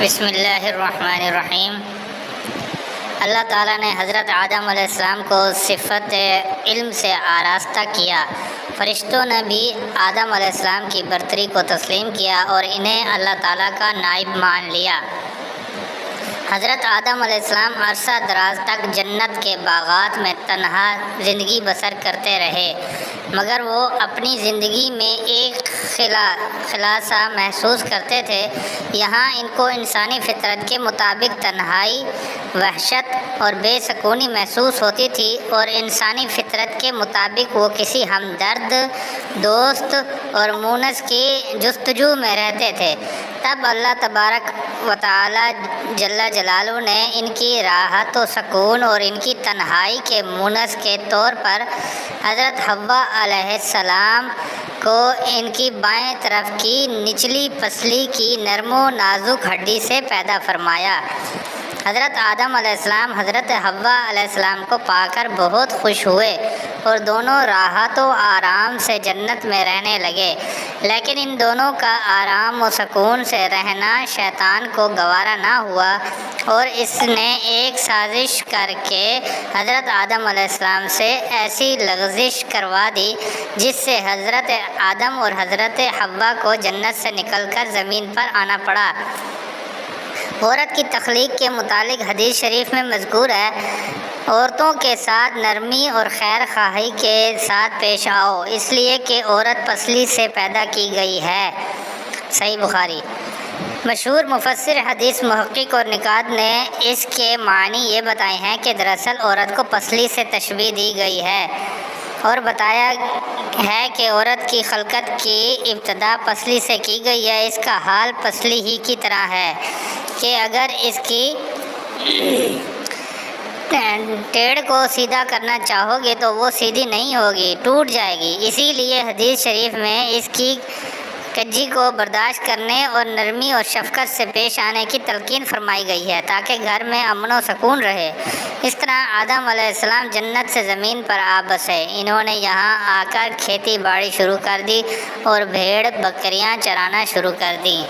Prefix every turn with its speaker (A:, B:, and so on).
A: بسم اللہ الرحمن الرحیم۔ اللہ تعالیٰ نے حضرت آدم علیہ السلام کو صفت علم سے آراستہ کیا۔ فرشتوں نے بھی آدم علیہ السلام کی برتری کو تسلیم کیا اور انہیں اللہ تعالیٰ کا نائب مان لیا۔ حضرت آدم علیہ السلام عرصہ دراز تک جنت کے باغات میں تنہا زندگی بسر کرتے رہے، مگر وہ اپنی زندگی میں ایک خلا سا محسوس کرتے تھے۔ یہاں ان کو انسانی فطرت کے مطابق تنہائی، وحشت اور بے سکونی محسوس ہوتی تھی، اور انسانی فطرت کے مطابق وہ کسی ہمدرد، دوست اور مونس کی جستجو میں رہتے تھے۔ تب اللہ تبارک و تعالی جل جلالہ نے ان کی راحت و سکون اور ان کی تنہائی کے مونس کے طور پر حضرت حوا علیہ السلام کو ان کی بائیں طرف کی نچلی پسلی کی نرم و نازک ہڈی سے پیدا فرمایا۔ حضرت آدم علیہ السلام حضرت حوا علیہ السلام کو پا کر بہت خوش ہوئے اور دونوں راحت و آرام سے جنت میں رہنے لگے، لیکن ان دونوں کا آرام و سکون سے رہنا شیطان کو گوارا نہ ہوا، اور اس نے ایک سازش کر کے حضرت آدم علیہ السلام سے ایسی لغزش کروا دی جس سے حضرت آدم اور حضرت حوا کو جنت سے نکل کر زمین پر آنا پڑا۔ عورت کی تخلیق کے متعلق حدیث شریف میں مذکور ہے، عورتوں کے ساتھ نرمی اور خیر خواہی کے ساتھ پیش آؤ، اس لیے کہ عورت پسلی سے پیدا کی گئی ہے۔ صحیح بخاری۔ مشہور مفسر حدیث محقق اور نقاد نے اس کے معنی یہ بتائے ہیں کہ دراصل عورت کو پسلی سے تشبیہ دی گئی ہے، اور بتایا ہے کہ عورت کی خلقت کی ابتدا پسلی سے کی گئی ہے۔ اس کا حال پسلی ہی کی طرح ہے کہ اگر اس کی ٹیڑھ کو سیدھا کرنا چاہو گے تو وہ سیدھی نہیں ہوگی، ٹوٹ جائے گی۔ اسی لیے حدیث شریف میں اس کی کجی کو برداشت کرنے اور نرمی اور شفقت سے پیش آنے کی تلقین فرمائی گئی ہے تاکہ گھر میں امن و سکون رہے۔ اس طرح آدم علیہ السلام جنت سے زمین پر آ بسے۔ انہوں نے یہاں آ کر کھیتی باڑی شروع کر دی اور بھیڑ بکریاں چرانا شروع کر دیں۔